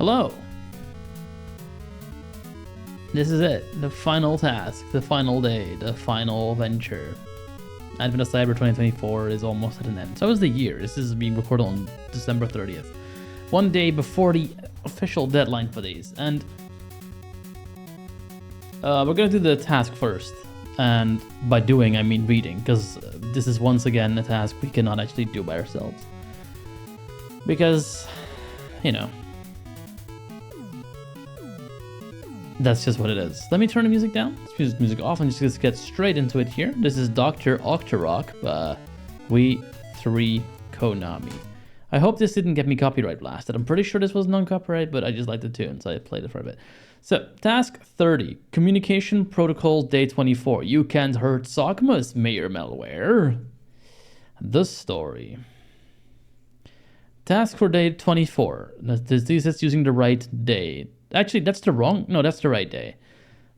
Hello. This is it. The final task, the final day, the final venture. Advent of Cyber 2024 is almost at an end. So is the year. This is being recorded on December 30th. One day before the official deadline for these. And we're going to do the task first. And by doing, I mean reading. Because this is once again a task we cannot actually do by ourselves. Because, you know, that's just what it is. Let me turn the music down. Let's use music off and just get straight into it here. This is Dr. Octorok, We 3 Konami. I hope this didn't get me copyright blasted. I'm pretty sure this was non-copyright, but I just like the tune, so I played it for a bit. So, task 30. Communication Protocol Day 24. You can't hurt Sogma's Mayor Malware. The story. Task for day 24. This is using the right day. Actually, that's the right day.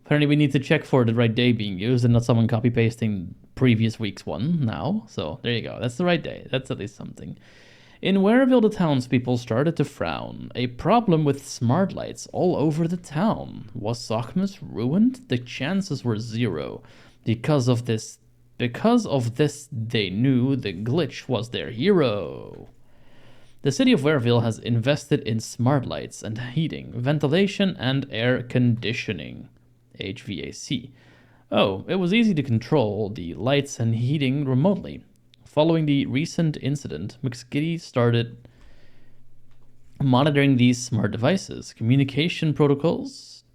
Apparently, we need to check for the right day being used and not someone copy-pasting previous week's one now. So, there you go. That's the right day. That's at least something. In Wareville, the townspeople started to frown. A problem with smart lights all over the town. Was Sogmas ruined? The chances were 0. Because of this, they knew the glitch was their hero. The city of Wareville has invested in smart lights and heating, ventilation, and air conditioning. HVAC. Oh, it was easy to control the lights and heating remotely. Following the recent incident, McSkitty started monitoring these smart devices, communication protocols,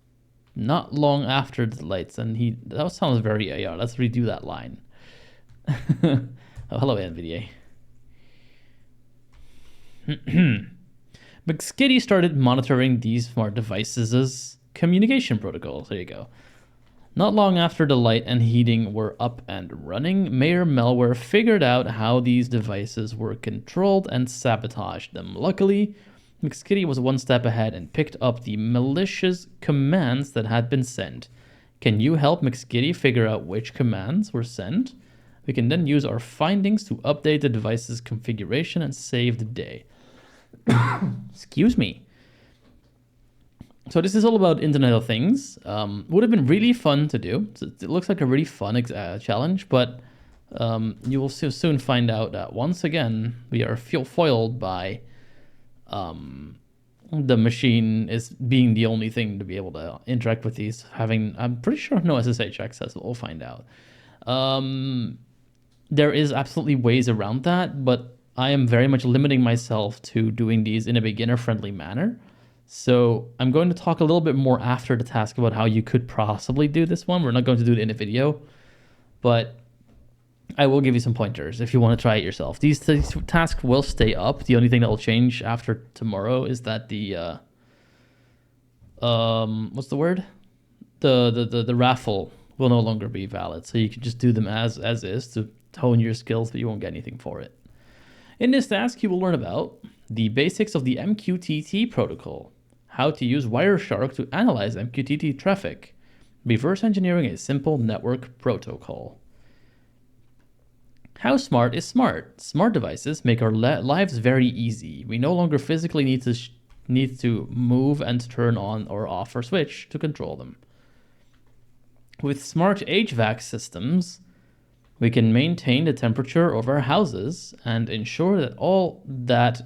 not long after the lights and heat. That sounds very AR. Let's redo that line. Oh, hello, NVDA. McSkitty started monitoring these smart devices' communication protocols. There you go. Not long after the light and heating were up and running, Mayor Malware figured out how these devices were controlled and sabotaged them. Luckily, McSkitty was one step ahead and picked up the malicious commands that had been sent. Can you help McSkitty figure out which commands were sent? We can then use our findings to update the device's configuration and save the day. Excuse me. So this is all about Internet of Things. Would have been really fun to do. It looks like a really fun challenge, but you will soon find out that once again we are foiled by the machine is being the only thing to be able to interact with these. I'm pretty sure no SSH access. We'll find out. There is absolutely ways around that, but I am very much limiting myself to doing these in a beginner-friendly manner. So I'm going to talk a little bit more after the task about how you could possibly do this one. We're not going to do it in a video, but I will give you some pointers if you want to try it yourself. These tasks will stay up. The only thing that will change after tomorrow is that the what's the word? The raffle will no longer be valid. So you can just do them as is to hone your skills, but you won't get anything for it. In this task, you will learn about the basics of the MQTT protocol, how to use Wireshark to analyze MQTT traffic, reverse engineering a simple network protocol. How smart is smart? Smart devices make our lives very easy. We no longer physically need to move and turn on or off or switch to control them. With smart HVAC systems, we can maintain the temperature of our houses and ensure that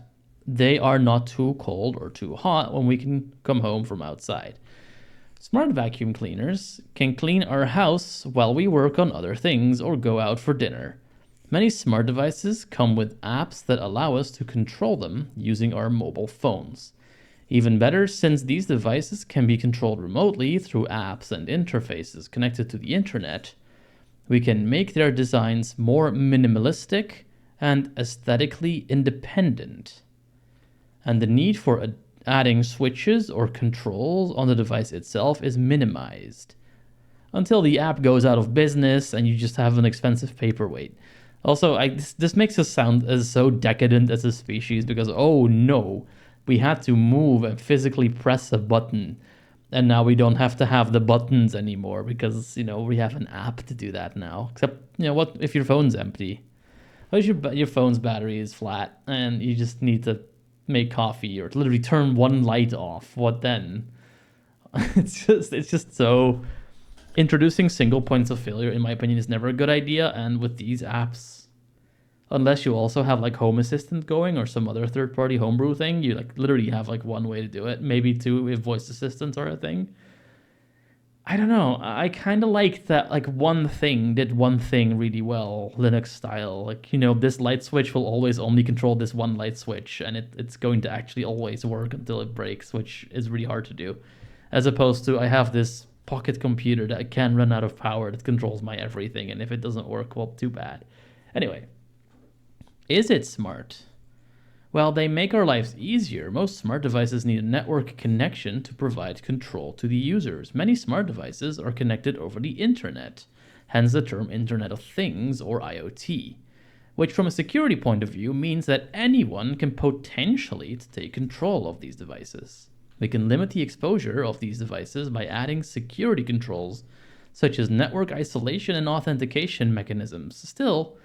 they are not too cold or too hot when we can come home from outside. Smart vacuum cleaners can clean our house while we work on other things or go out for dinner. Many smart devices come with apps that allow us to control them using our mobile phones. Even better, since these devices can be controlled remotely through apps and interfaces connected to the internet, we can make their designs more minimalistic and aesthetically independent. And the need for adding switches or controls on the device itself is minimized until the app goes out of business and you just have an expensive paperweight. Also, this makes us sound as so decadent as a species because, oh no, we had to move and physically press a button. And now we don't have to have the buttons anymore because, we have an app to do that now. Except, what if your phone's empty? What if your phone's battery is flat and you just need to make coffee or to literally turn one light off, what then? It's just so introducing single points of failure, in my opinion, is never a good idea. And with these apps, unless you also have like Home Assistant going or some other third-party homebrew thing, you like literally have like one way to do it, maybe two if voice assistants are a thing. I don't know. I kind of like that, like one thing did one thing really well, Linux style. Like, this light switch will always only control this one light switch, and it's going to actually always work until it breaks, which is really hard to do. As opposed to, I have this pocket computer that can run out of power that controls my everything, and if it doesn't work, well, too bad. Anyway, is it smart? Well, they make our lives easier. Most smart devices need a network connection to provide control to the users. Many smart devices are connected over the internet, hence the term Internet of Things or IoT, which from a security point of view means that anyone can potentially take control of these devices. We can limit the exposure of these devices by adding security controls such as network isolation and authentication mechanisms. Still,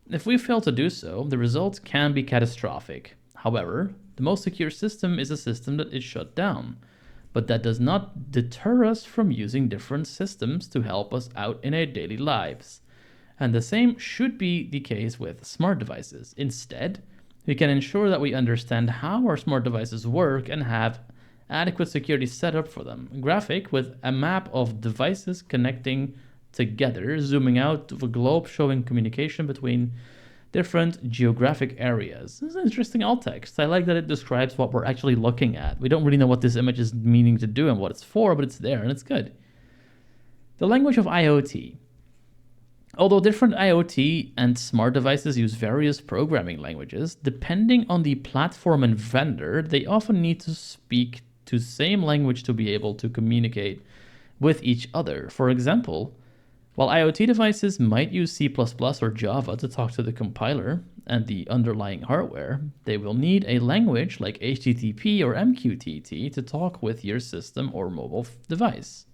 if we fail to do so, the results can be catastrophic. However, the most secure system is a system that is shut down, but that does not deter us from using different systems to help us out in our daily lives. And the same should be the case with smart devices. Instead, we can ensure that we understand how our smart devices work and have adequate security set up for them. A graphic with a map of devices connecting together, zooming out of a globe showing communication between different geographic areas. This is an interesting alt text. I like that it describes what we're actually looking at. We don't really know what this image is meaning to do and what it's for, but it's there and it's good. The language of IoT. Although different IoT and smart devices use various programming languages, depending on the platform and vendor, they often need to speak to the same language to be able to communicate with each other. For example, while IoT devices might use C++ or Java to talk to the compiler and the underlying hardware, they will need a language like HTTP or MQTT to talk with your system or mobile device.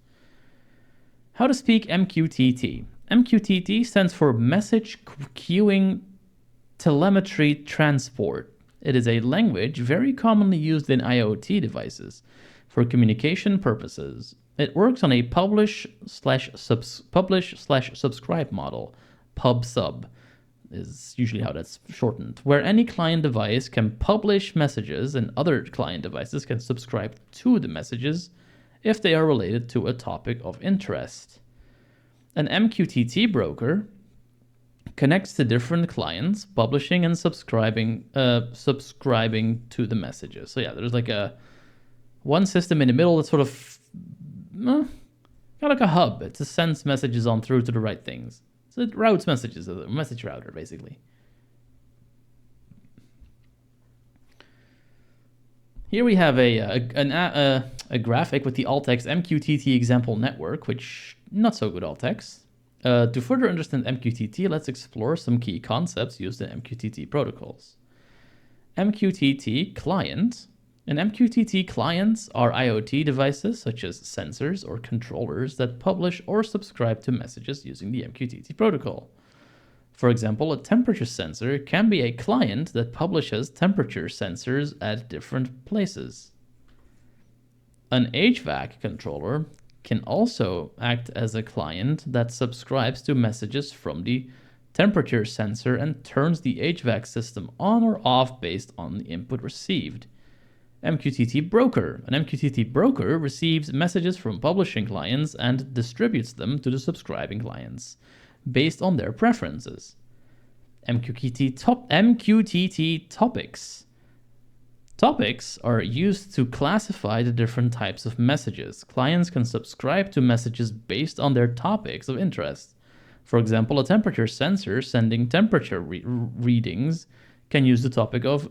How to speak MQTT. MQTT stands for Message Queuing Telemetry Transport. It is a language very commonly used in IoT devices for communication purposes. It works on a publish/subscribe model. Pub/sub is usually how that's shortened, where any client device can publish messages and other client devices can subscribe to the messages if they are related to a topic of interest. An MQTT broker connects to different clients, publishing and subscribing to the messages. So yeah, there's like one system in the middle that's sort of kind of like a hub. It just sends messages on through to the right things. So it routes messages, a message router, basically. Here we have a graphic with the alt text MQTT example network, which not so good alt text. To further understand MQTT, let's explore some key concepts used in MQTT protocols. MQTT client. And MQTT clients are IoT devices such as sensors or controllers that publish or subscribe to messages using the MQTT protocol. For example, a temperature sensor can be a client that publishes temperature sensors at different places. An HVAC controller can also act as a client that subscribes to messages from the temperature sensor and turns the HVAC system on or off based on the input received. MQTT broker. An MQTT broker receives messages from publishing clients and distributes them to the subscribing clients based on their preferences. MQTT topics. Topics are used to classify the different types of messages. Clients can subscribe to messages based on their topics of interest. For example, a temperature sensor sending temperature readings can use the topic of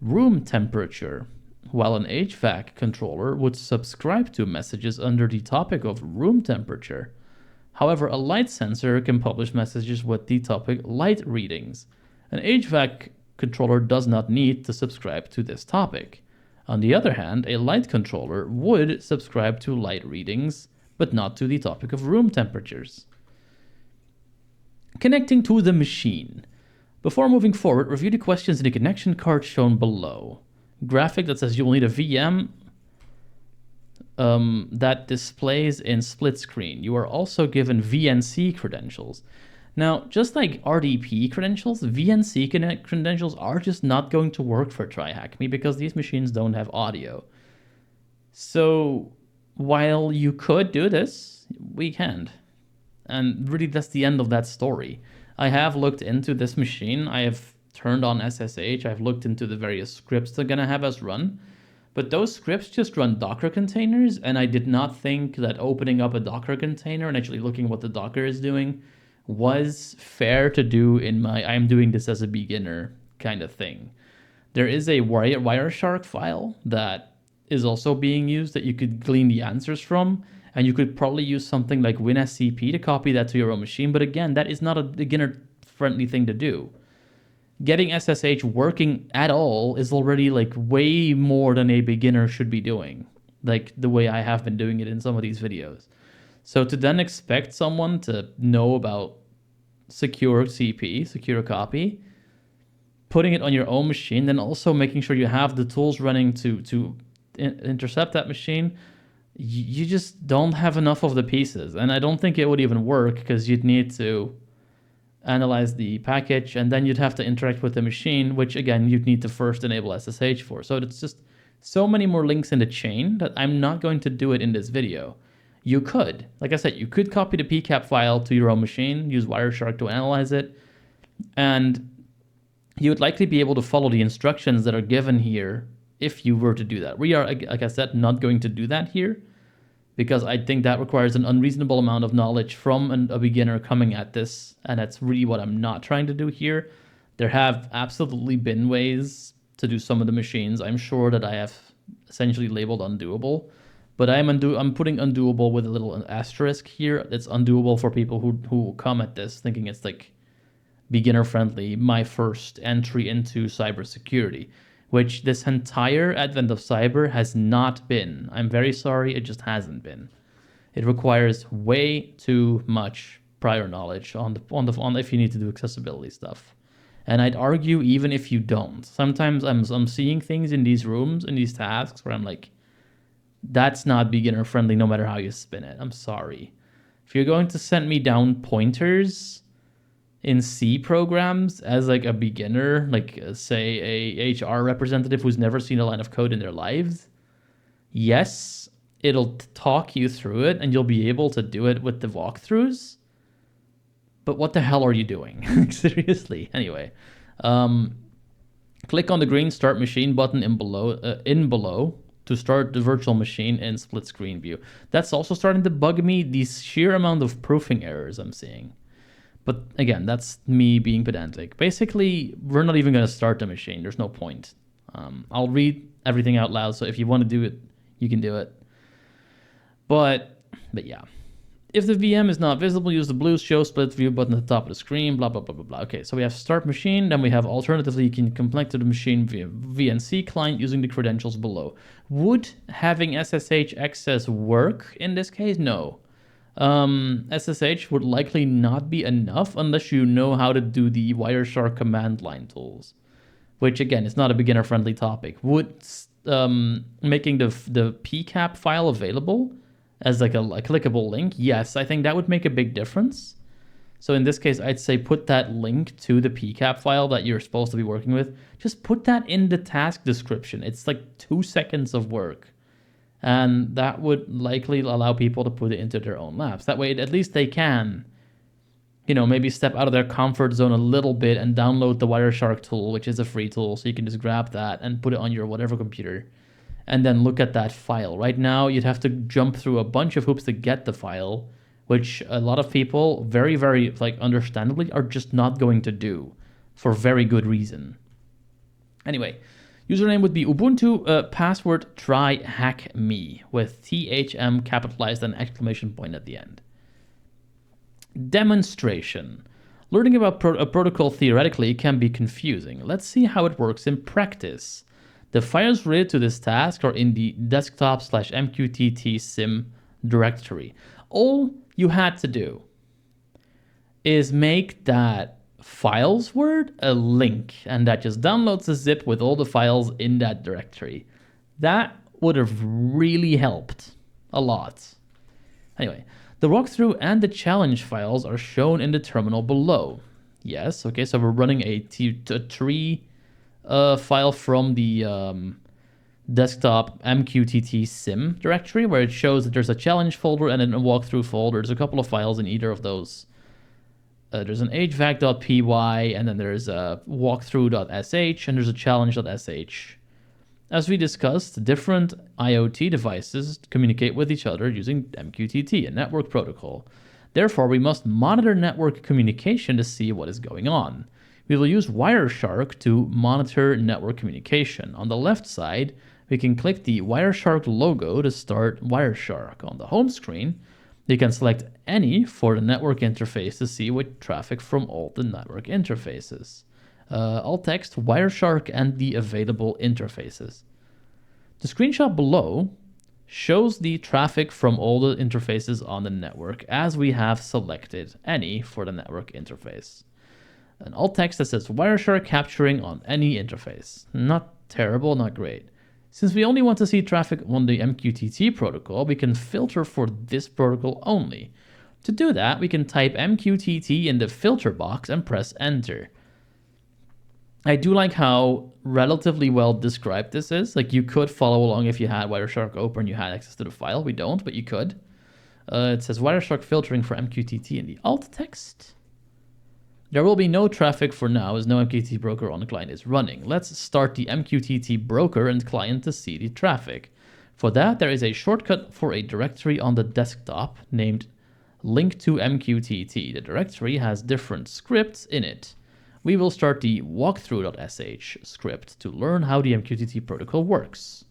room temperature, while an HVAC controller would subscribe to messages under the topic of room temperature. However, a light sensor can publish messages with the topic light readings. An HVAC controller does not need to subscribe to this topic. On the other hand, a light controller would subscribe to light readings, but not to the topic of room temperatures. Connecting to the machine. Before moving forward, review the questions in the connection card shown below. graphic that says you'll need a VM that displays in split screen. You are also given VNC credentials. Now, just like RDP credentials, VNC credentials are just not going to work for TryHackMe because these machines don't have audio. So while you could do this, we can't. And really, that's the end of that story. I have looked into this machine. I have turned on SSH. I've looked into the various scripts they're going to have us run. But those scripts just run Docker containers, and I did not think that opening up a Docker container and actually looking what the Docker is doing was fair to do in my I'm doing this as a beginner kind of thing. There is a Wireshark file that is also being used that you could glean the answers from, and you could probably use something like WinSCP to copy that to your own machine. But again, that is not a beginner-friendly thing to do. Getting SSH working at all is already like way more than a beginner should be doing, like the way I have been doing it in some of these videos. So to then expect someone to know about secure CP, secure copy, putting it on your own machine, then also making sure you have the tools running to intercept that machine, you just don't have enough of the pieces. And I don't think it would even work because you'd need to analyze the package, and then you'd have to interact with the machine, which again, you'd need to first enable SSH for. So it's just so many more links in the chain that I'm not going to do it in this video. You could, like I said, you could copy the PCAP file to your own machine, use Wireshark to analyze it, and you would likely be able to follow the instructions that are given here if you were to do that. We are, like I said, not going to do that here, because I think that requires an unreasonable amount of knowledge from a beginner coming at this, and that's really what I'm not trying to do here. There have absolutely been ways to do some of the machines. I'm sure that I have essentially labeled undoable, but I'm putting undoable with a little asterisk here. It's undoable for people who come at this thinking it's like beginner friendly, my first entry into cybersecurity, which this entire advent of cyber has not been. I'm very sorry, it just hasn't been. It requires way too much prior knowledge on if you need to do accessibility stuff. And I'd argue even if you don't. Sometimes I'm seeing things in these rooms, in these tasks, where I'm like, that's not beginner friendly no matter how you spin it. I'm sorry. If you're going to send me down pointers in C programs as like a beginner, like say a HR representative who's never seen a line of code in their lives, yes, it'll talk you through it and you'll be able to do it with the walkthroughs. But what the hell are you doing? Seriously. Anyway, click on the green Start Machine button in below to start the virtual machine in split screen view. That's also starting to bug me, the sheer amount of proofing errors I'm seeing. But again, that's me being pedantic. Basically, we're not even going to start the machine. There's no point. I'll read everything out loud, so if you want to do it, you can do it. But yeah. If the VM is not visible, use the blue Show Split View button at the top of the screen, blah, blah, blah, blah, blah. Okay, so we have Start Machine, then we have alternatively, you can connect to the machine via VNC client using the credentials below. Would having SSH access work in this case? No. SSH would likely not be enough unless you know how to do the Wireshark command line tools, which again is not a beginner friendly topic. Would making the PCAP file available as like a clickable link? Yes, I think that would make a big difference. So in this case, I'd say put that link to the PCAP file that you're supposed to be working with. Just put that in the task description. It's like 2 seconds of work. And that would likely allow people to put it into their own labs. That way, at least they can, maybe step out of their comfort zone a little bit and download the Wireshark tool, which is a free tool. So you can just grab that and put it on your whatever computer and then look at that file. Right now, you'd have to jump through a bunch of hoops to get the file, which a lot of people very, very, understandably are just not going to do for very good reason. Anyway, username would be Ubuntu, password tryhackme with THM capitalized and exclamation point at the end. Demonstration. Learning about a protocol theoretically can be confusing. Let's see how it works in practice. The files related to this task are in the desktop/mqtt sim directory. All you had to do is make that files word a link, and that just downloads a zip with all the files in that directory. That would have really helped a lot. Anyway, the walkthrough and the challenge files are shown in the terminal below. Yes, okay, so we're running a tree file from the desktop MQTT sim directory, where it shows that there's a challenge folder and then a walkthrough folder. There's a couple of files in either of those. There's an hvac.py, and then there's a walkthrough.sh, and there's a challenge.sh. As we discussed, different IoT devices communicate with each other using MQTT, a network protocol. Therefore, we must monitor network communication to see what is going on. We will use Wireshark to monitor network communication. On the left side, we can click the Wireshark logo to start Wireshark. On the home screen, you can select any for the network interface to see what traffic from all the network interfaces. Alt text, Wireshark, and the available interfaces. The screenshot below shows the traffic from all the interfaces on the network as we have selected any for the network interface. An alt text that says Wireshark capturing on any interface. Not terrible, not great. Since we only want to see traffic on the MQTT protocol, we can filter for this protocol only. To do that, we can type MQTT in the filter box and press enter. I do like how relatively well described this is. Like, you could follow along if you had Wireshark open and you had access to the file. We don't, but you could. It says Wireshark filtering for MQTT in the alt text. There will be no traffic for now as no MQTT broker on the client is running. Let's start the MQTT broker and client to see the traffic. For that, there is a shortcut for a directory on the desktop named link to MQTT. The directory has different scripts in it. We will start the walkthrough.sh script to learn how the MQTT protocol works.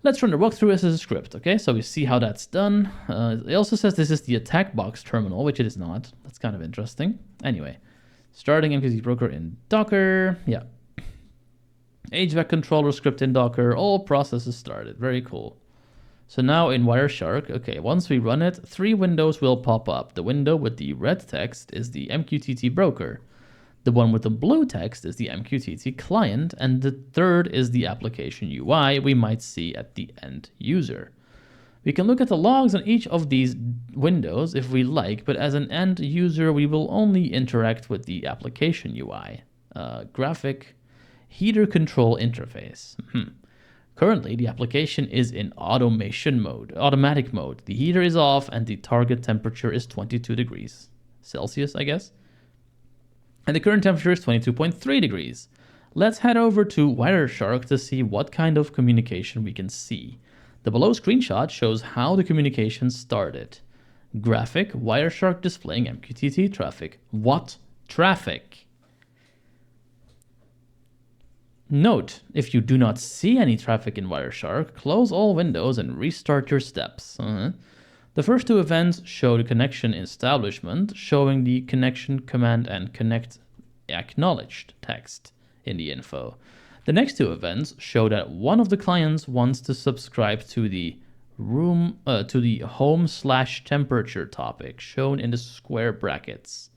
Let's run the walkthrough as a script, okay? So we see how that's done. It also says this is the attack box terminal, which it is not. That's kind of interesting. Anyway, starting MQTT broker in Docker. Yeah. HVAC controller script in Docker. All processes started. Very cool. So now in Wireshark, okay, once we run it, 3 windows will pop up. The window with the red text is the MQTT broker. The one with the blue text is the MQTT client, and the third is the application UI we might see at the end user. We can look at the logs on each of these windows if we like, but as an end user, we will only interact with the application UI. Graphic heater control interface. Currently, the application is in automatic mode. The heater is off and the target temperature is 22 degrees Celsius, I guess. And the current temperature is 22.3 degrees. Let's head over to Wireshark to see what kind of communication we can see. The below screenshot shows how the communication started. Graphic, Wireshark displaying MQTT traffic. What traffic? Note, if you do not see any traffic in Wireshark, close all windows and restart your steps. The first 2 events show the connection establishment, showing the connection command and connect acknowledged text in the info. The next 2 events show that one of the clients wants to subscribe to the home/temperature topic shown in the square brackets.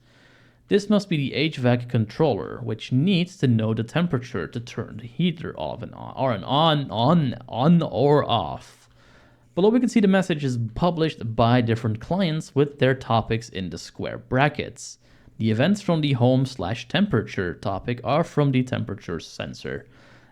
This must be the HVAC controller, which needs to know the temperature to turn the heater off and on or off. Below we can see the messages published by different clients with their topics in the square brackets. The events from the home/temperature topic are from the temperature sensor,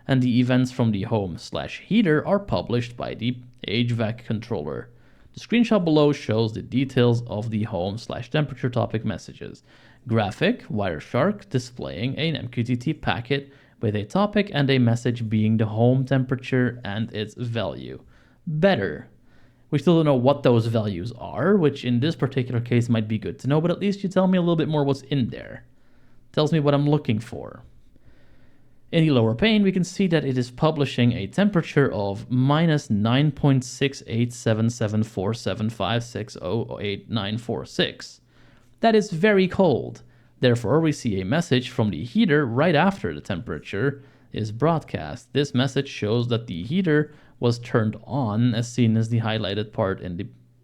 and the events from the home/heater are published by the HVAC controller. The screenshot below shows the details of the home/temperature topic messages. Graphic, Wireshark displaying an MQTT packet with a topic and a message being the home temperature and its value. Better. We still don't know what those values are, which in this particular case might be good to know, but at least you tell me a little bit more what's in there. Tells me what I'm looking for. In the lower pane, we can see that it is publishing a temperature of minus 9.68774756088946. That is very cold. Therefore, we see a message from the heater right after the temperature is broadcast. This message shows that the heater was turned on, as seen as the highlighted part in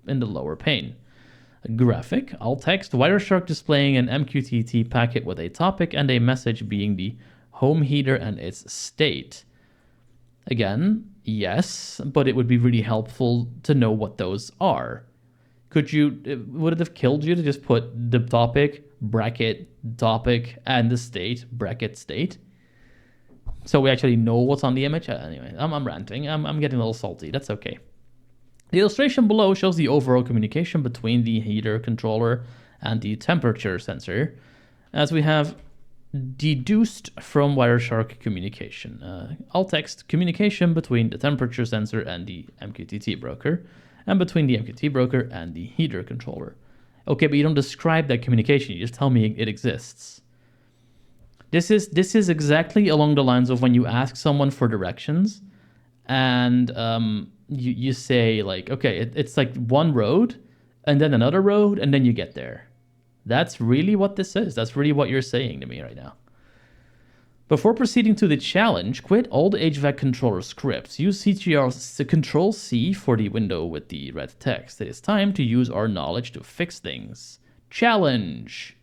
the lower pane. Graphic, alt text, Wireshark displaying an MQTT packet with a topic and a message being the home heater and its state. Again, yes, but it would be really helpful to know what those are. Would it have killed you to just put the topic, bracket, topic, and the state, bracket, state? So we actually know what's on the image? Anyway, I'm ranting. I'm getting a little salty. That's okay. The illustration below shows the overall communication between the heater controller and the temperature sensor, as we have deduced from Wireshark communication. Alt text communication between the temperature sensor and the MQTT broker, and between the MQTT broker and the heater controller. Okay, but you don't describe that communication, you just tell me it exists. This is exactly along the lines of when you ask someone for directions and you say like, okay, it's like one road and then another road and then you get there. That's really what this is. That's really what you're saying to me right now. Before proceeding to the challenge, quit all the HVAC controller scripts. Use Control-C for the window with the red text. It is time to use our knowledge to fix things. Challenge!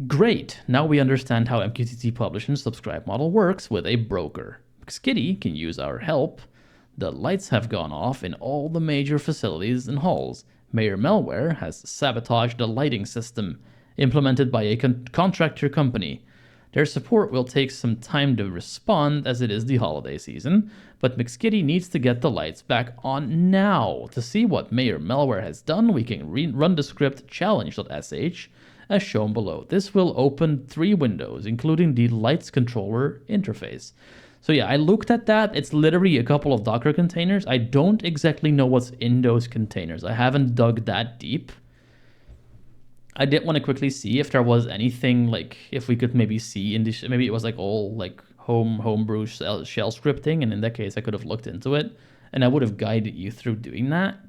Great, now we understand how MQTT publish and subscribe model works with a broker. Skitty can use our help. The lights have gone off in all the major facilities and halls. Mayor Malware has sabotaged the lighting system implemented by a contractor company. Their support will take some time to respond as it is the holiday season, but McSkitty needs to get the lights back on now. To see what Mayor Malware has done, we can run the script challenge.sh as shown below. This will open 3 windows, including the lights controller interface. So yeah, I looked at that. It's literally a couple of Docker containers. I don't exactly know what's in those containers. I haven't dug that deep. I did want to quickly see if there was anything, like if we could maybe see in this, maybe it was like all like homebrew shell scripting, and in that case I could have looked into it and I would have guided you through doing that.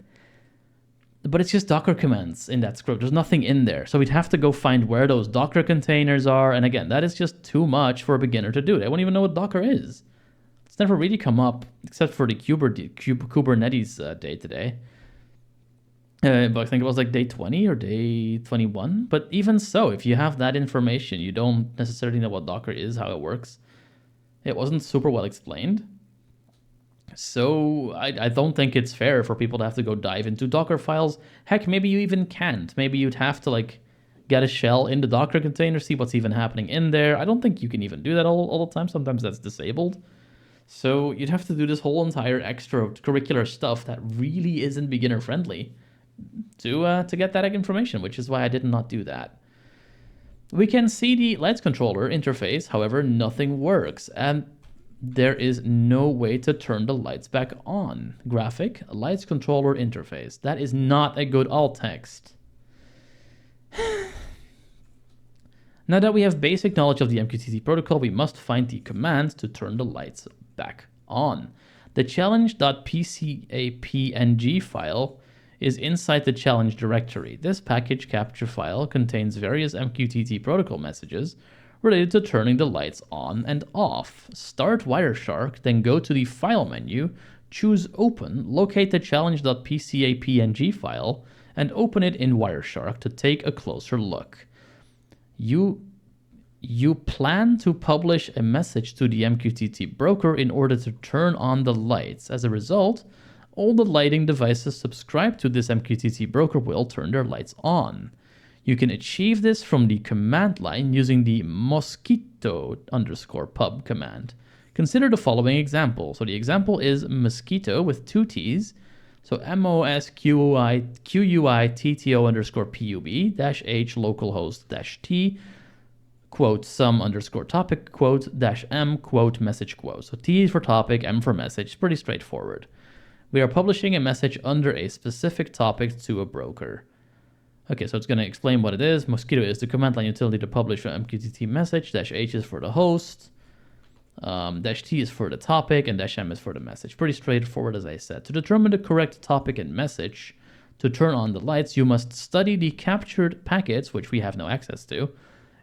But it's just Docker commands in that script. There's nothing in there. So we'd have to go find where those Docker containers are. And again, that is just too much for a beginner to do. They won't even know what Docker is. It's never really come up except for the Kubernetes day today. But I think it was like day 20 or day 21. But even so, if you have that information, you don't necessarily know what Docker is, how it works. It wasn't super well explained. So I don't think it's fair for people to have to go dive into Docker files. Heck, maybe you even can't. Maybe you'd have to like get a shell in the Docker container, see what's even happening in there. I don't think you can even do that all the time. Sometimes that's disabled. So you'd have to do this whole entire extracurricular stuff that really isn't beginner friendly to get that information, which is why I did not do that. We can see the lights controller interface, however, nothing works, and there is no way to turn the lights back on. Graphic, lights controller interface. That is not a good alt text. Now that we have basic knowledge of the MQTT protocol, we must find the command to turn the lights back on. The challenge.pcapng file is inside the challenge directory. This package capture file contains various MQTT protocol messages related to turning the lights on and off. Start Wireshark, then go to the File menu, choose Open, locate the challenge.pcapng file, and open it in Wireshark to take a closer look. You plan to publish a message to the MQTT broker in order to turn on the lights. As a result, all the lighting devices subscribed to this MQTT broker will turn their lights on. You can achieve this from the command line using the mosquito_pub command. Consider the following example. So the example is mosquito with 2 T's. So mosquitto_pub -h localhost-t quote some_topic quote -m quote message quote. So T is for topic, M for message. Pretty straightforward. We are publishing a message under a specific topic to a broker. Okay, so it's going to explain what it is. Mosquito is the command line utility to publish an MQTT message. -h is for the host. -t is for the topic, and -m is for the message. Pretty straightforward, as I said. To determine the correct topic and message to turn on the lights, you must study the captured packets, which we have no access to,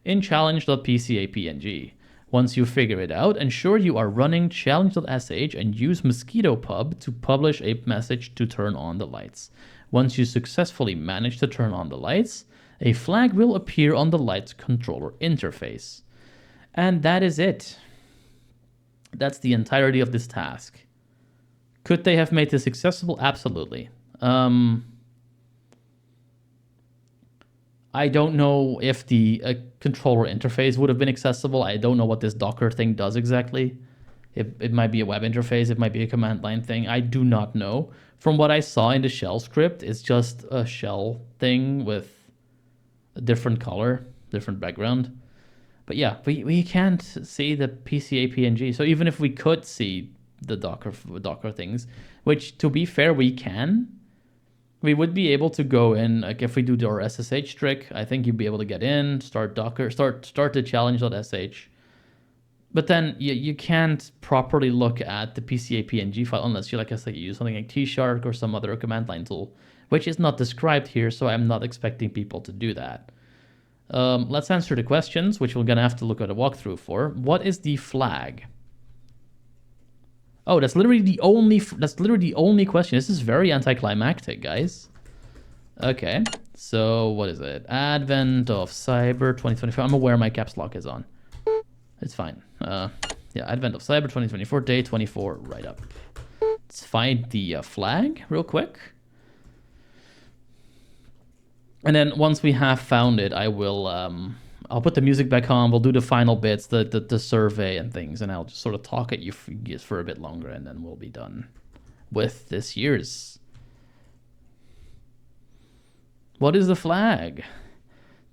in challenge.pcapng. Once you figure it out, ensure you are running challenge.sh and use mosquito pub to publish a message to turn on the lights. Once you successfully manage to turn on the lights, a flag will appear on the lights controller interface. And that is it. That's the entirety of this task. Could they have made this accessible? Absolutely. I don't know if the controller interface would have been accessible. I don't know what this Docker thing does exactly. It might be a web interface. It might be a command line thing. I do not know. From what I saw in the shell script, it's just a shell thing with a different color, different background. But yeah, we can't see the PCA PNG. So even if we could see the Docker things, which to be fair, we can, we would be able to go in, like if we do our SSH trick, I think you'd be able to get in, start Docker, start the challenge.sh. But then you can't properly look at the PCA PNG file unless you, like I said, you use something like T-Shark or some other command line tool, which is not described here, so I'm not expecting people to do that. Let's answer the questions, which we're going to have to look at a walkthrough for. What is the flag? Oh, that's literally the only question. This is very anticlimactic, guys. Okay, so what is it? Advent of Cyber 2024. I'm aware my caps lock is on. It's fine. Yeah, Advent of Cyber 2024, day 24, right up. Let's find the flag real quick. And then once we have found it, I will I'll put the music back on. We'll do the final bits, the survey and things, and I'll just sort of talk at you for a bit longer, and then we'll be done with this year's. What is the flag?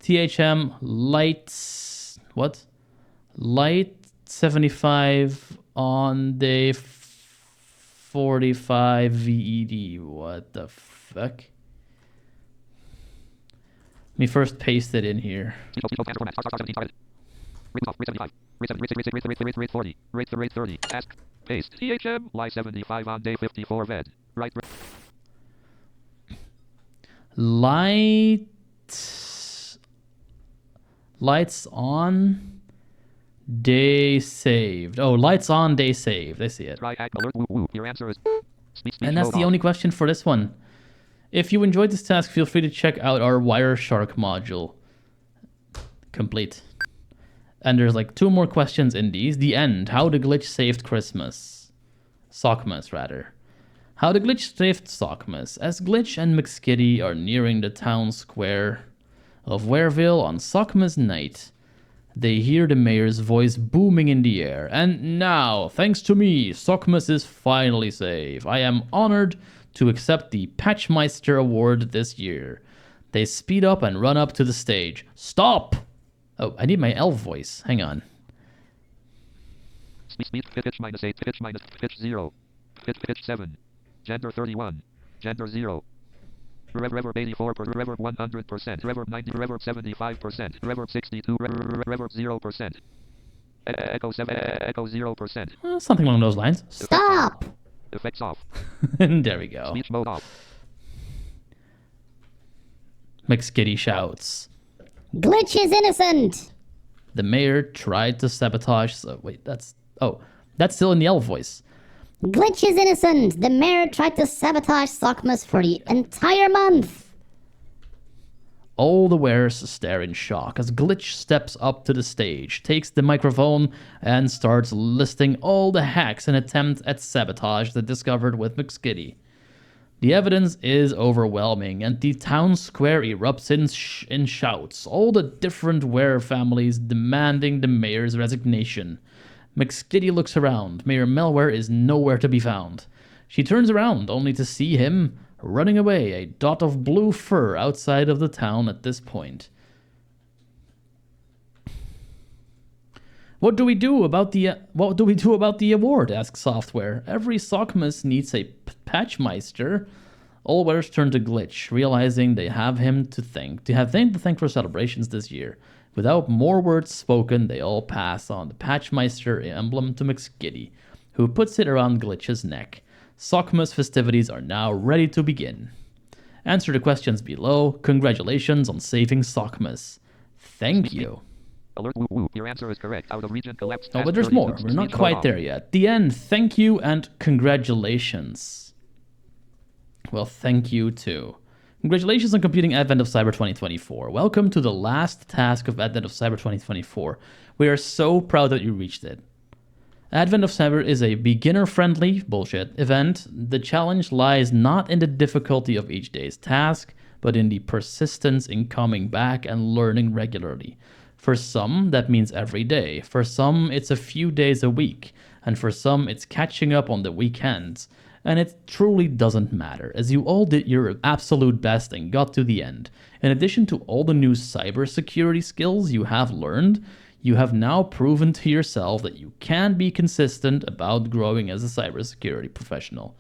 THM lights. What? Light 75 on day 45 VED. What the fuck? Let me first paste it in here. Rate 30. Task. Paste. THM. Lie 75 on day 54 VED. Right. Lights on. Day saved. Oh, lights on, day saved. I see it. Alert. Woo. Your answer is. And that's the only question for this one. If you enjoyed this task, feel free to check out our Wireshark module. Complete. And there's like 2 more questions in these. The end. How the glitch saved Christmas. Sockmas, rather. How the glitch saved Sockmas. As Glitch and McSkitty are nearing the town square of Wareville on Sockmas night, they hear the mayor's voice booming in the air. And now, thanks to me, Sockmas is finally safe. I am honored to accept the Patchmeister Award this year. They speed up and run up to the stage. Stop! Oh, I need my elf voice. Hang on. Speed pitch -8, pitch 0, pitch 7, gender 31, gender 0. Reverb 84%, reverb 100%, reverb 90%, reverb 75%, reverb 62%, reverb 0%, echo 0%. Something along those lines. Stop! Effects off. And there we go. Speech mode off. McSkitty shouts. Glitch is innocent! The mayor tried to sabotage... wait, that's still in the elf voice. Glitch is innocent! The mayor tried to sabotage Sockmas for the entire month! All the wearers stare in shock as Glitch steps up to the stage, takes the microphone, and starts listing all the hacks and attempts at sabotage they discovered with McSkitty. The evidence is overwhelming, and the town square erupts in shouts, all the different wearer families demanding the mayor's resignation. McSkitty looks around. Mayor Melware is nowhere to be found. She turns around, only to see him running away, a dot of blue fur outside of the town at this point. What do we do about the award? Asks Software. Every Sockmas needs a Patchmeister. All wearers turn to Glitch, realizing they have him to thank. To have him to thank for celebrations this year. Without more words spoken, they all pass on the Patchmeister emblem to McSkitty, who puts it around Glitch's neck. Sockmas festivities are now ready to begin. Answer the questions below. Congratulations on saving Sockmas. Thank you. Alert, woo. Your answer is correct. Out of region collapse. Oh, but there's more. We're not quite there yet. The end. Thank you and congratulations. Well, thank you too. Congratulations on completing Advent of Cyber 2024. Welcome to the last task of Advent of Cyber 2024. We are so proud that you reached it. Advent of Cyber is a beginner-friendly bullshit event. The challenge lies not in the difficulty of each day's task, but in the persistence in coming back and learning regularly. For some, that means every day. For some, it's a few days a week. And for some, it's catching up on the weekends. And it truly doesn't matter, as you all did your absolute best and got to the end. In addition to all the new cybersecurity skills you have learned, you have now proven to yourself that you can be consistent about growing as a cybersecurity professional.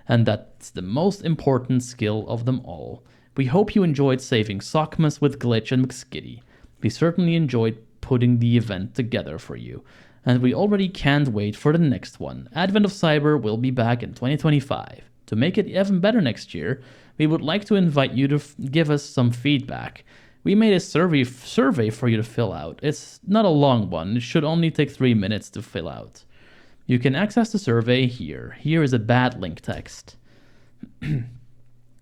And that's the most important skill of them all. We hope you enjoyed saving Sockmas with Glitch and McSkitty. We certainly enjoyed putting the event together for you. And we already can't wait for the next one. Advent of Cyber will be back in 2025. To make it even better next year, we would like to invite you to give us some feedback. We made a survey for you to fill out. It's not a long one. It should only take 3 minutes to fill out. You can access the survey here. Here is a bad link text.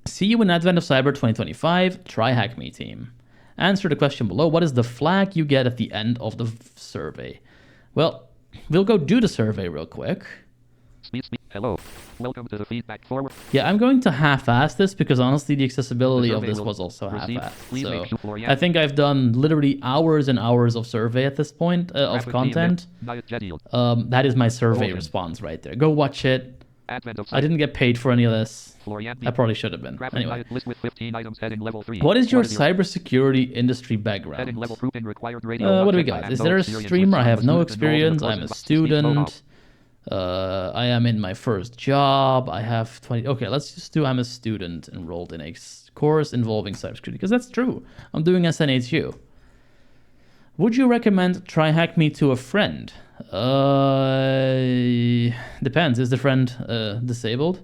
See you in Advent of Cyber 2025. Try Hack Me team. Answer the question below. What is the flag you get at the end of the survey? Well, we'll go do the survey real quick. Hello. Welcome to the feedback forward. Yeah, I'm going to half-ass this because honestly the accessibility of this was also half-assed. So I think I've done literally hours and hours of survey at this point of content. That is my survey response right there. Go watch it. I didn't get paid for any of this. I probably should have been. Anyway, what is your cybersecurity industry background? What do we got? Is there a streamer? I have no experience. I'm a student. I am in my first job. I have 20. Okay, let's just do I'm a student enrolled in a course involving cybersecurity, because that's true. I'm doing SNHU. Would you recommend Try Hack Me to a friend? Depends. Is the friend disabled?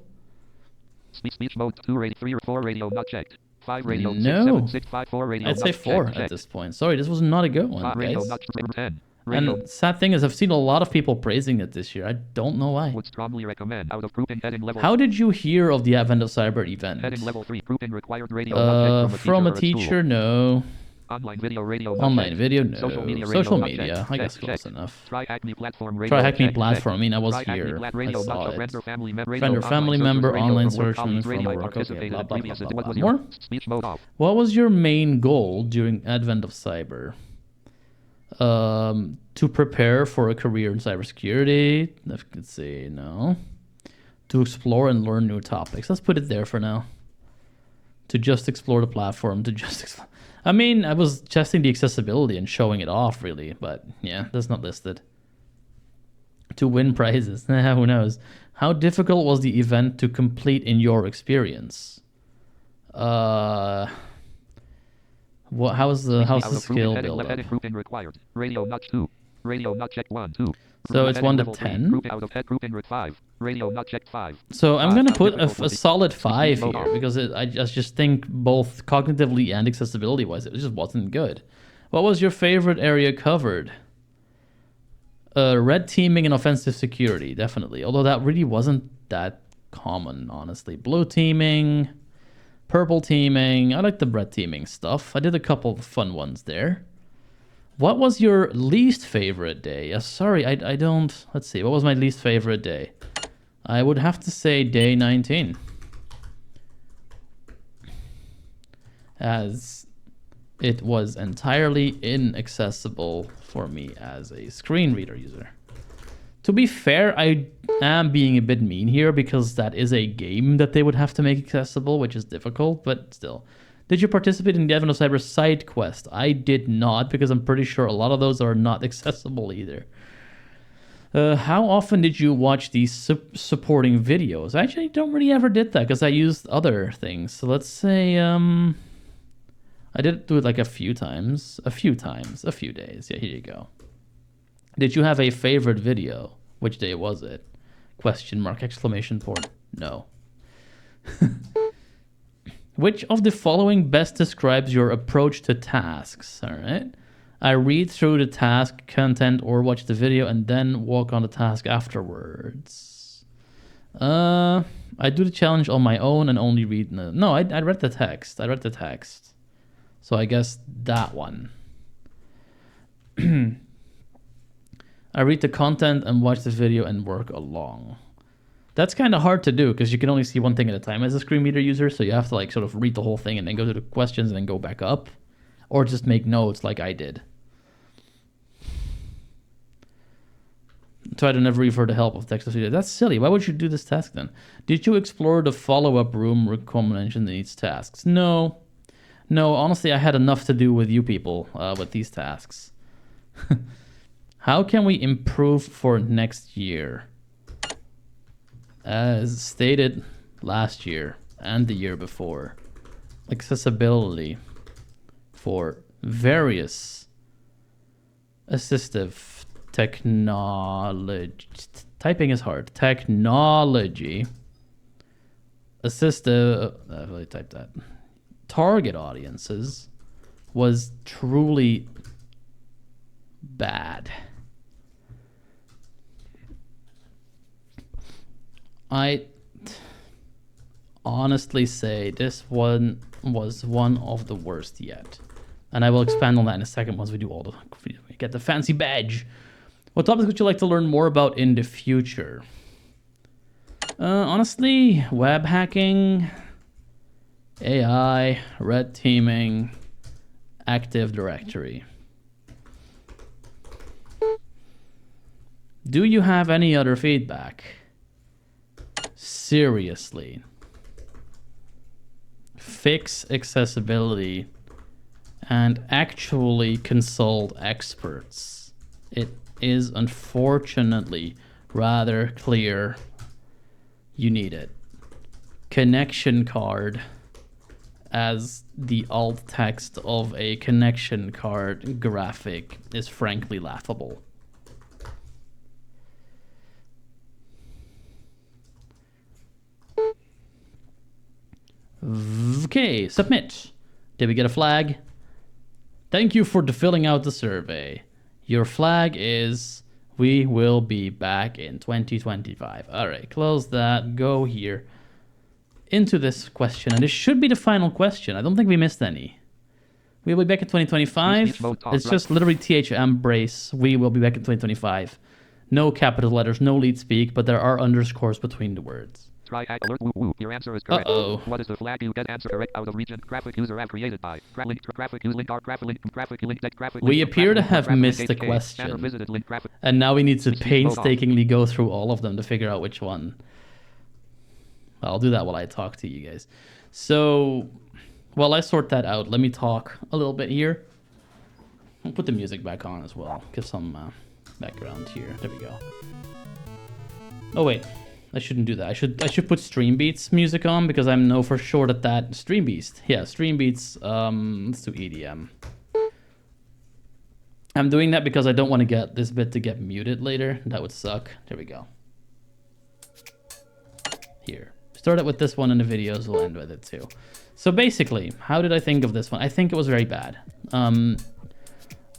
Speech mode 2, radio 3 or 4, radio not checked. 5 radio no. 6, 7, 6, 5, 4 radio. I'd say 4 at this point. Sorry, this was not a good one, radio guys. not 10. And sad thing is, I've seen a lot of people praising it this year. I don't know why. Would strongly recommend out of grouping heading level. How did you hear of the Advent of Cyber event? Heading level 3 grouping required radio from a teacher, no. Online video, radio. Online video, no. Social media, I guess close enough. Try Hack Me platform. I mean, I was here. I saw it. Friend or family member, online search, from work. Okay, blah, blah, blah, blah, blah. More? What was your main goal during Advent of Cyber? To prepare for a career in cybersecurity. Let's see, no. To explore and learn new topics. Let's put it there for now. To just explore the platform. I mean, I was testing the accessibility and showing it off, really, but yeah, that's not listed. To win prizes. Who knows? How difficult was the event to complete in your experience? How's the skill build up? Radio not 2. Radio not check 1, 2. So it's 1 to 10. Group out of head grouping with 5. Radio not check 5. So I'm gonna put a solid 5 here because I just think both cognitively and accessibility wise it just wasn't good. What was your favorite area covered? Red teaming and offensive security, definitely. Although that really wasn't that common, honestly. Blue teaming, purple teaming. I like the red teaming stuff. I did a couple of fun ones there. What was your least favorite day? Sorry, I don't... Let's see. What was my least favorite day? I would have to say day 19. As it was entirely inaccessible for me as a screen reader user. To be fair, I am being a bit mean here because that is a game that they would have to make accessible, which is difficult, but still. Did you participate in the Advent of Cyber side quest? I did not, because I'm pretty sure a lot of those are not accessible either. How often did you watch these supporting videos? I actually don't really ever did that, because I used other things. So let's say, I did do it like a few days. Yeah, here you go. Did you have a favorite video? Which day was it? Question mark, exclamation point. No. Which of the following best describes your approach to tasks? All right. I read through the task content or watch the video and then walk on the task afterwards. I do the challenge on my own and only read. No, I read the text. I read the text. So I guess that one. I read the content and watch the video and work along. That's kind of hard to do because you can only see one thing at a time as a screen reader user. So you have to like sort of read the whole thing and then go to the questions and then go back up, or just make notes like I did. Try to never refer the help of text to video. That's silly. Why would you do this task then? Did you explore the follow-up room recommendation in these tasks? No. No, honestly, I had enough to do with you people with these tasks. How can we improve for next year? As stated last year and the year before, accessibility for various assistive technology. Typing is hard. Technology. Assistive. I really typed that. Target audiences was truly bad. I honestly say this one was one of the worst yet. And I will expand on that in a second once we do all the we get the fancy badge. What topics would you like to learn more about in the future? Honestly, web hacking, AI, red teaming, Active Directory. Do you have any other feedback? Seriously. Fix accessibility and actually consult experts. It is unfortunately rather clear you need it. Connection card as the alt text of a connection card graphic is frankly laughable. Okay, submit. Did we get a flag? Thank you for filling out the survey. Your flag is we will be back in 2025. All right, close that. Go here into this question. And this should be the final question. I don't think we missed any. We will be back in 2025. It's just literally THM brace. We will be back in 2025. No capital letters, no lead speak, but there are underscores between the words. Try hack alert woo woo. Your answer is correct. Uh-oh. What is the flag you get answer correct out of region? Graphic user app created by graphic use link graphic link text graphic. We appear to have missed the question. And now we need to painstakingly go through all of them to figure out which one. I'll do that while I talk to you guys. So, while I sort that out, let me talk a little bit here. I'll put the music back on as well. Give some background here. There we go. Oh wait. I shouldn't do that. I should put Streambeats music on because I know for sure that Streambeats. Yeah, Streambeats. Let's do EDM. I'm doing that because I don't want to get this bit to get muted later. That would suck. There we go. Here. Start it with this one in the videos. We'll end with it too. So basically, how did I think of this one? I think it was very bad.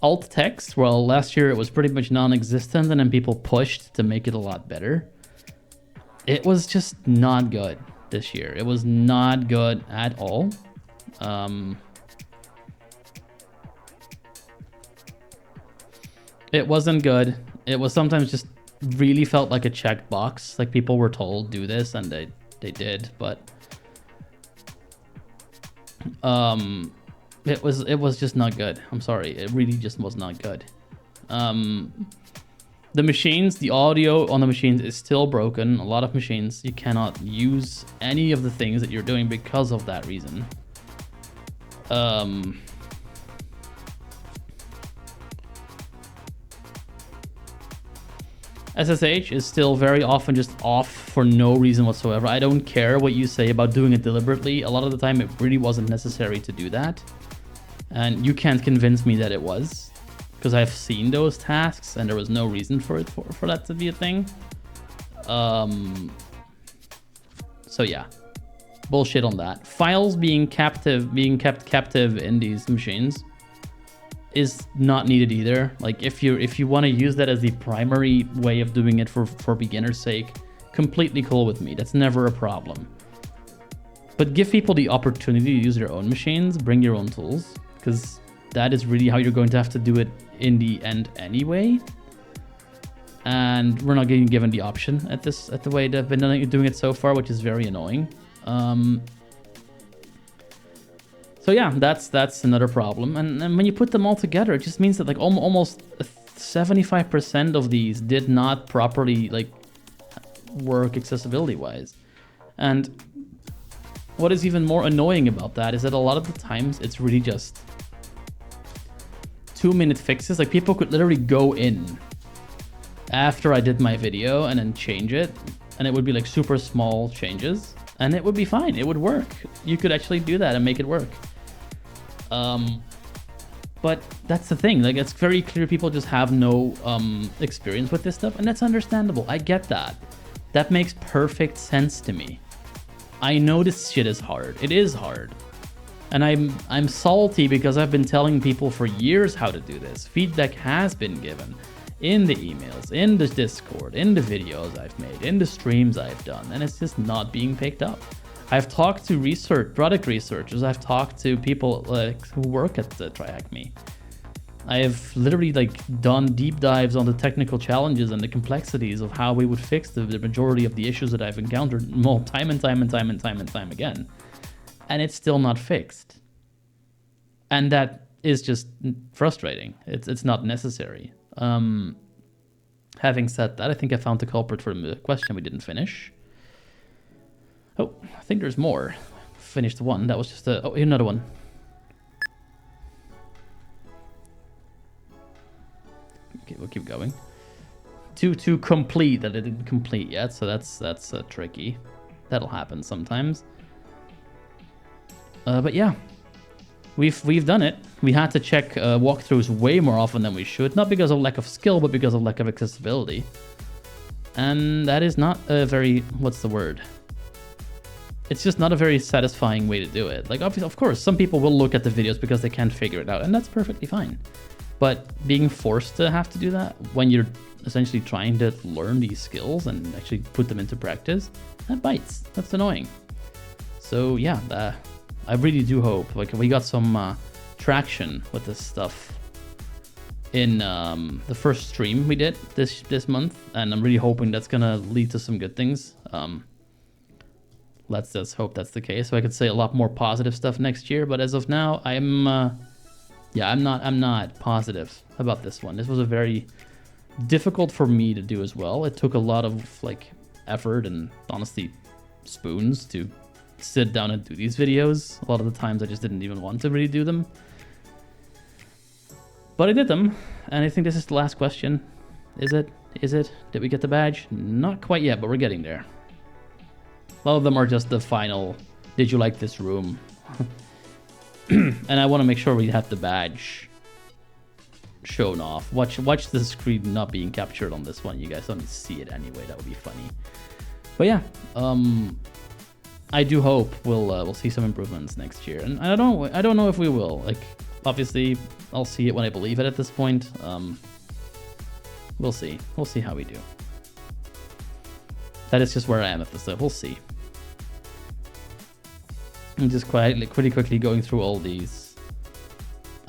Alt text. Well, last year it was pretty much non-existent, and then people pushed to make it a lot better. It was just not good this year. It was not good at all. It wasn't good. It was sometimes just really felt like a checkbox. Like people were told do this and they did, but it was just not good. I'm sorry. It really just was not good. The machines, the audio on the machines is still broken. A lot of machines, you cannot use any of the things that you're doing because of that reason. SSH is still very often just off for no reason whatsoever. I don't care what you say about doing it deliberately. A lot of the time, it really wasn't necessary to do that. And you can't convince me that it was. Because I've seen those tasks and there was no reason for it for that to be a thing. So yeah, bullshit on that. Files being kept captive in these machines is not needed either. Like if you want to use that as the primary way of doing it for beginner's sake, completely cool with me. That's never a problem. But give people the opportunity to use their own machines, bring your own tools, because that is really how you're going to have to do it in the end anyway. And we're not getting given the option at the way they've been doing it so far, which is very annoying. So yeah, that's another problem. And when you put them all together, it just means that like almost 75% of these did not properly like work accessibility wise. And what is even more annoying about that is that a lot of the times it's really just 2-minute fixes. Like people could literally go in after I did my video and then change it, and it would be like super small changes and it would be fine. It would work. You could actually do that and make it work. But that's the thing, like it's very clear people just have no experience with this stuff, and that's understandable. I get that. That makes perfect sense to me. I know this shit is hard. It is hard. And I'm salty because I've been telling people for years how to do this. Feedback has been given in the emails, in the Discord, in the videos I've made, in the streams I've done, and it's just not being picked up. I've talked to product researchers. I've talked to people who work at TryHackMe. I have literally like done deep dives on the technical challenges and the complexities of how we would fix the majority of the issues that I've encountered time and time again. And it's still not fixed. And that is just frustrating. It's not necessary. Having said that, I think I found the culprit for the question we didn't finish. Oh, I think there's more. Finished one. That was just a... Oh, another one. Okay, we'll keep going. To complete that it didn't complete yet, so that's tricky. That'll happen sometimes. But yeah, we've done it. We had to check walkthroughs way more often than we should, not because of lack of skill, but because of lack of accessibility. And that is not a very... What's the word? It's just not a very satisfying way to do it. Like, of course, some people will look at the videos because they can't figure it out, and that's perfectly fine. But being forced to have to do that when you're essentially trying to learn these skills and actually put them into practice, that bites. That's annoying. So yeah, I really do hope, like, we got some traction with this stuff in the first stream we did this month, and I'm really hoping that's gonna lead to some good things. Let's just hope that's the case, so I could say a lot more positive stuff next year. But as of now, I'm not positive about this one. This was a very difficult for me to do as well. It took a lot of like effort and honestly spoons to sit down and do these videos. A lot of the times I just didn't even want to really do them, but I did them. And I think this is the last question. Is it? Did we get the badge? Not quite yet, but we're getting there. A lot of them are just the final, did you like this room? And I want to make sure we have the badge shown off. Watch the screen not being captured on this one. You guys don't see it anyway. That would be funny. But yeah, I do hope we'll see some improvements next year. And I don't know if we will. Like, obviously, I'll see it when I believe it at this point. We'll see. We'll see how we do. That is just where I am at this stuff. We'll see. I'm just pretty quickly going through all these.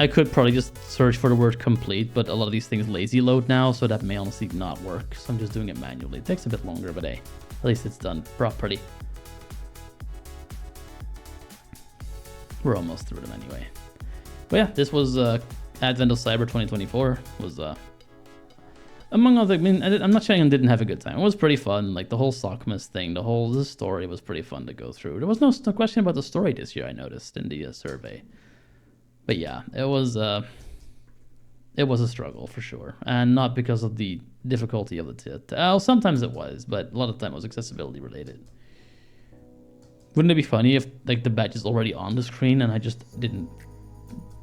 I could probably just search for the word complete, but a lot of these things lazy load now, so that may honestly not work. So I'm just doing it manually. It takes a bit longer, but hey, at least it's done properly. We're almost through them anyway. But yeah, this was Advent of Cyber 2024. Was among other, I mean, I'm not saying I didn't have a good time. It was pretty fun. Like the whole Sockmas thing, the story was pretty fun to go through. There was no question about the story this year, I noticed in the survey. But yeah, it was a struggle for sure, and not because of the difficulty of the sometimes it was, but a lot of the time it was accessibility related. Wouldn't it be funny if like the badge is already on the screen and I just didn't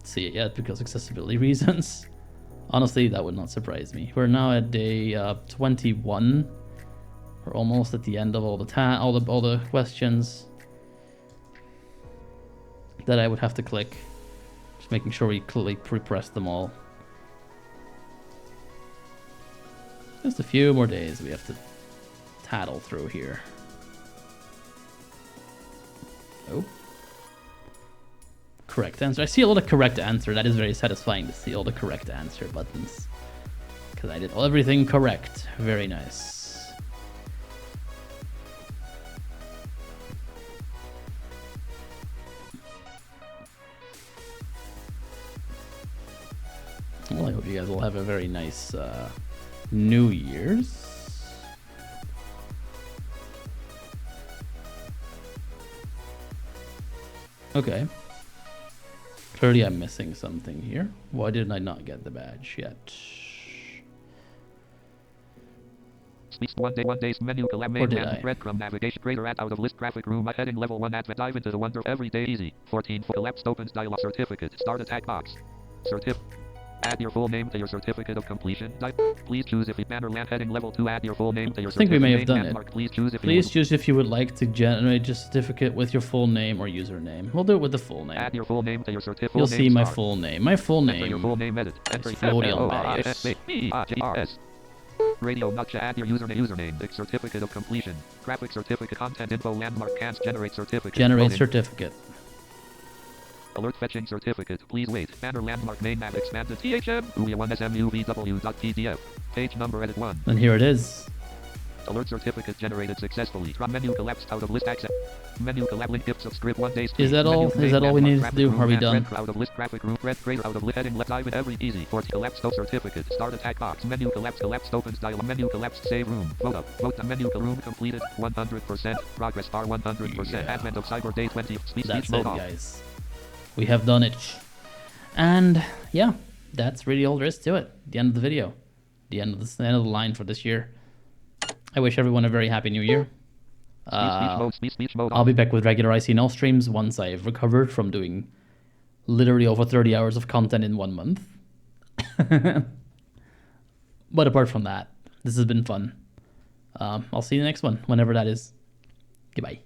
see it yet because accessibility reasons? Honestly, that would not surprise me. We're now at day 21. We're almost at the end of all the questions that I would have to click. Just making sure we pre-press them all. Just a few more days we have to tattle through here. Oh. Correct answer. I see a lot of correct answer. That is very satisfying to see all the correct answer buttons. Because I did everything correct. Very nice. Well, I hope you guys will have a very nice New Year's. Okay. Clearly I'm missing something here. Why did I not get the badge yet? One day's menu collab Or main did and I? breadcrumb navigation greater at out of list graphic room heading level 1 advent dive into the wonder every day easy. 14 for collapsed opens dialog certificate start attack box. Add your full name to your certificate of completion. Please choose if you banner land heading level 2 add your full name to your I think we may have done landmark. it. Please choose if Please choose if you would like to generate your certificate with your full name or username. We'll do it with the full name. add your full name to your certificate. You'll see my full name. My full Enter your full name edit. Enter Florian Bayes. Radio Nutcha add your username. The certificate of completion. Graphic certificate content info landmark can't generate certificate. Generate Loading. certificate. Alert fetching certificate. Please wait. Banner landmark main map expanded THM UIA1SMUVW.pdf. Page number edit 1. And here it is. Alert certificate generated successfully. Drop menu collapsed out of list access. Menu collapse link gift subscribe 1 day. Is that all? Is that all we needed to do? Are we done? Out of list graphic room red greater out of list heading left dive in every easy. 40 collapsed certificate. Start attack box. Menu collapsed opens dialog. Menu collapsed save room. Vote up. Vote the menu room completed 100%. Progress bar 100%. Yeah. Advent of Cyber Day 20. That's it, guys. We have done it. And yeah, that's really all there is to it. The end of the video. The end of the line for this year. I wish everyone a very happy new year. Speech mode I'll be back with regular ICNL streams once I've recovered from doing literally over 30 hours of content in 1 month. But apart from that, this has been fun. I'll see you next one, whenever that is. Goodbye.